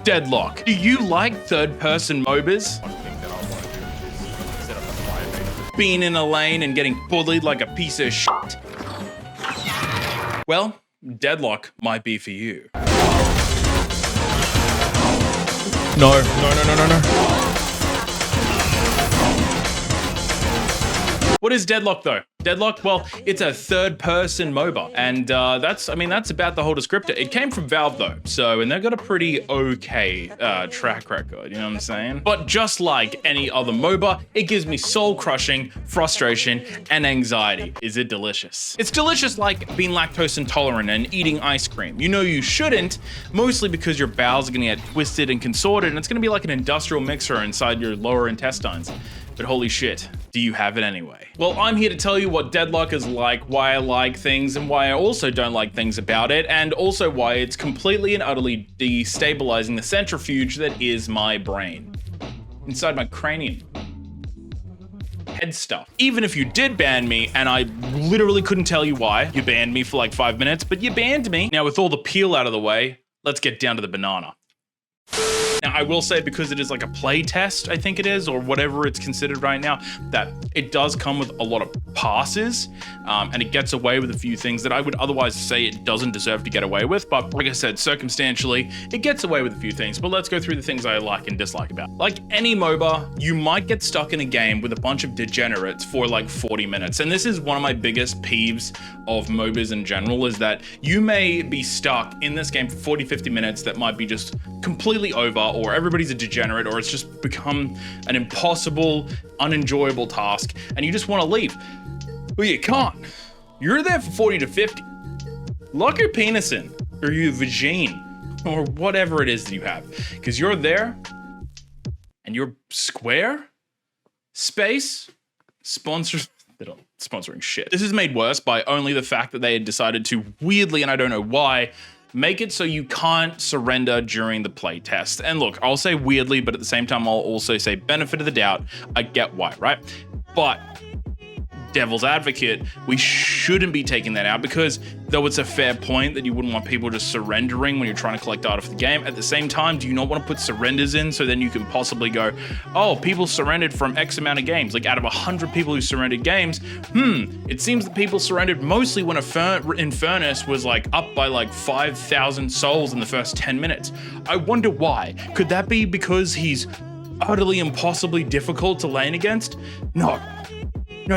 Deadlock. Do you like third-person MOBAs? One thing that I want to do is set up a fire base. Being in a lane and getting bullied like a piece of shit? Well, Deadlock might be for you. No. What is Deadlock though? Deadlock, well, it's a third-person MOBA, and that's about the whole descriptor. It came from Valve though, and they've got a pretty okay track record, you know what I'm saying? But just like any other MOBA, it gives me soul-crushing frustration and anxiety. Is it delicious? It's delicious like being lactose intolerant and eating ice cream. You know you shouldn't, mostly because your bowels are gonna get twisted and consorted, and it's gonna be like an industrial mixer inside your lower intestines. But holy shit, do you have it anyway? Well, I'm here to tell you what Deadlock is like, why I like things, and why I also don't like things about it, and also why it's completely and utterly destabilizing the centrifuge that is my brain. Inside my cranium. Head stuff. Even if you did ban me, and I literally couldn't tell you why, you banned me for like 5 minutes, but you banned me. Now with all the peel out of the way, let's get down to the banana. Now, I will say, because it is like a play test, I think it is, or whatever it's considered right now, that it does come with a lot of passes, and it gets away with a few things that I would otherwise say it doesn't deserve to get away with. But like I said, circumstantially, it gets away with a few things. But let's go through the things I like and dislike about it. Like any MOBA, you might get stuck in a game with a bunch of degenerates for like 40 minutes. And this is one of my biggest peeves of MOBAs in general, is that you may be stuck in this game for 40, 50 minutes that might be just completely over, or everybody's a degenerate, or it's just become an impossible, unenjoyable task, and you just want to leave. Well, you can't. You're there for 40 to 50. Lock your penis in, or your vagine, or whatever it is that you have, because you're there, and you're square, space, sponsors. They don't sponsoring shit. This is made worse by only the fact that they had decided to weirdly, and I don't know why, make it so you can't surrender during the play test. And look, I'll say weirdly, but at the same time, I'll also say benefit of the doubt. I get why, right? But devil's advocate, we shouldn't be taking that out, because though it's a fair point that you wouldn't want people just surrendering when you're trying to collect data for the game, at the same time, do you not want to put surrenders in so then you can possibly go, oh, people surrendered from X amount of games. Like out of 100 people who surrendered games, it seems that people surrendered mostly when Infernus was like up by like 5,000 souls in the first 10 minutes. I wonder why. Could that be because he's utterly impossibly difficult to lane against? No,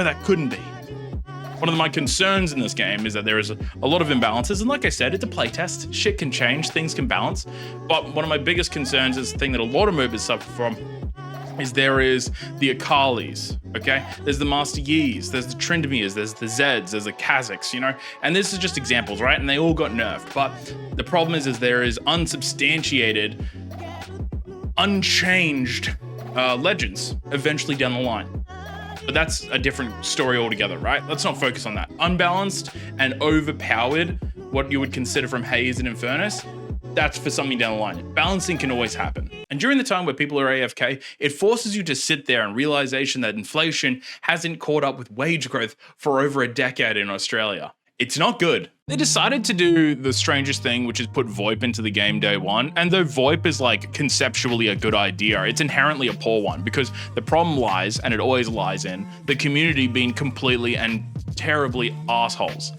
that couldn't be. One of my concerns in this game is that there is a lot of imbalances, and like I said, it's a playtest. Shit can change, things can balance. But one of my biggest concerns is the thing that a lot of MOBAs suffer from, is there is the Akalis, okay? There's the Master Yis, there's the Trindamirs, there's the Zeds, there's the Kazakhs, you know? And this is just examples, right? And they all got nerfed. But the problem is there is unsubstantiated, unchanged legends eventually down the line. But that's a different story altogether, right? Let's not focus on that. Unbalanced and overpowered, what you would consider from Haze and Infernus, that's for something down the line. Balancing can always happen. And during the time where people are AFK, it forces you to sit there and realization that inflation hasn't caught up with wage growth for over a decade in Australia. It's not good. They decided to do the strangest thing, which is put VoIP into the game day one. And though VoIP is like conceptually a good idea, it's inherently a poor one, because the problem lies, and it always lies in, the community being completely and terribly assholes.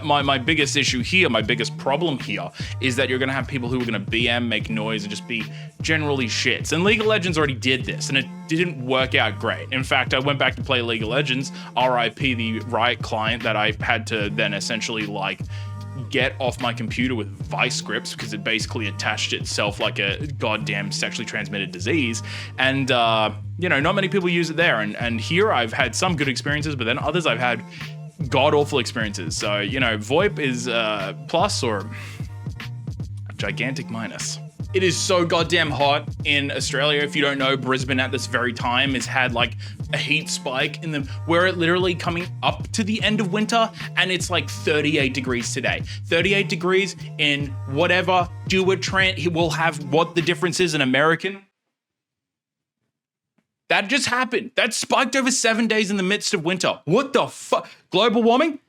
My biggest issue here, my biggest problem here, is that you're going to have people who are going to BM, make noise, and just be generally shits. And League of Legends already did this, and it didn't work out great. In fact, I went back to play League of Legends, RIP the Riot client that I had to then essentially like get off my computer with vice scripts, because it basically attached itself like a goddamn sexually transmitted disease. And, you know, not many people use it there. And here I've had some good experiences, but then others I've had god-awful experiences. So, you know, VoIP is plus or a gigantic minus. It is so goddamn hot in Australia. If you don't know, Brisbane at this very time has had like a heat spike in them where it literally coming up to the end of winter, and it's like 38 degrees today. 38 degrees in whatever, Trent, will have what the difference is in American. That just happened. That spiked over 7 days in the midst of winter. What the fuck? Global warming?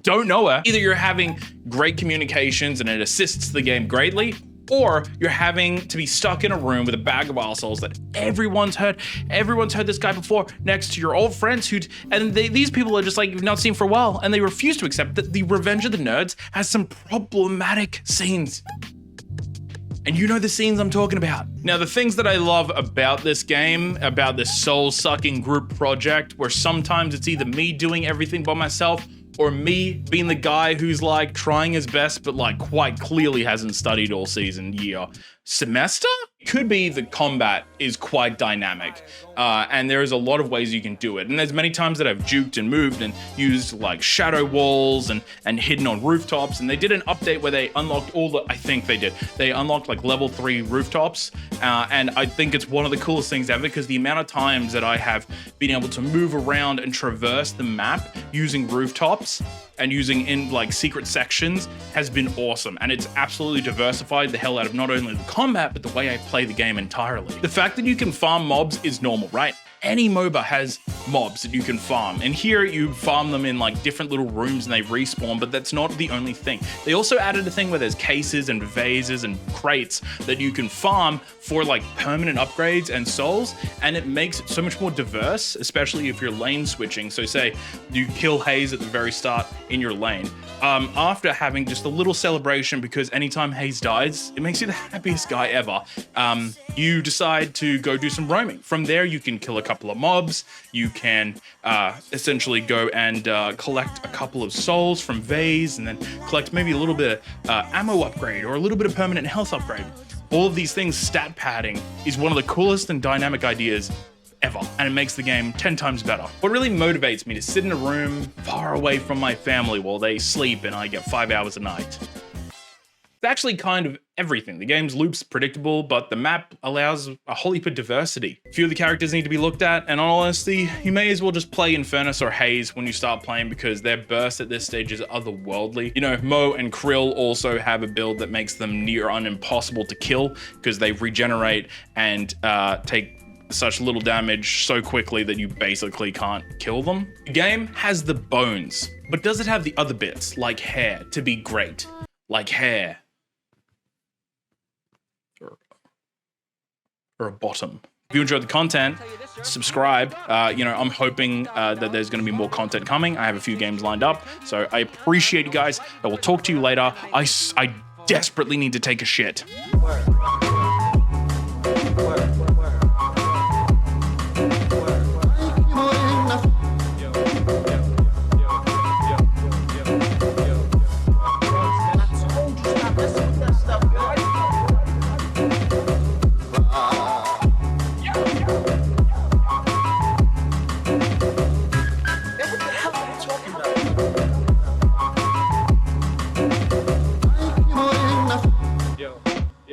Don't know her. Either you're having great communications and it assists the game greatly, or you're having to be stuck in a room with a bag of arseholes that everyone's heard this guy before, next to your old friends these people are just like you've not seen for a while, and they refuse to accept that the Revenge of the Nerds has some problematic scenes. And you know the scenes I'm talking about. Now, the things that I love about this game, about this soul-sucking group project, where sometimes it's either me doing everything by myself or me being the guy who's like trying his best, but like quite clearly hasn't studied all season, year, semester? Could be the combat is quite dynamic, and there's a lot of ways you can do it. And there's many times that I've juked and moved and used like shadow walls and hidden on rooftops. And they did an update where they unlocked they unlocked like level 3 rooftops. And I think it's one of the coolest things ever, because the amount of times that I have been able to move around and traverse the map using rooftops and using in like secret sections has been awesome. And it's absolutely diversified the hell out of not only the combat, but the way I play the game entirely. The fact that you can farm mobs is normal, right? Any MOBA has mobs that you can farm, and here you farm them in like different little rooms and they respawn, but that's not the only thing. They also added a thing where there's cases and vases and crates that you can farm for like permanent upgrades and souls, and it makes it so much more diverse, especially if you're lane switching. So say you kill Hayes at the very start in your lane, after having just a little celebration, because anytime Hayes dies, it makes you the happiest guy ever. You decide to go do some roaming. From there, you can kill a couple of mobs. You can essentially go and collect a couple of souls from vase, and then collect maybe a little bit of ammo upgrade or a little bit of permanent health upgrade. All of these things, stat padding is one of the coolest and dynamic ideas ever, and it makes the game 10 times better. What really motivates me to sit in a room far away from my family while they sleep and I get 5 hours a night. It's actually kind of everything. The game's loop's predictable, but the map allows a whole heap of diversity. A few of the characters need to be looked at, and honestly, you may as well just play Infernus or Haze when you start playing, because their burst at this stage is otherworldly. You know, Mo and Krill also have a build that makes them near impossible to kill, because they regenerate and take such little damage so quickly that you basically can't kill them. The game has the bones, but does it have the other bits, like hair, to be great? Like hair. Or a bottom. If you enjoyed the content, subscribe. You know, I'm hoping that there's going to be more content coming. I have a few games lined up, so I appreciate you guys. I will talk to you later. I desperately need to take a shit.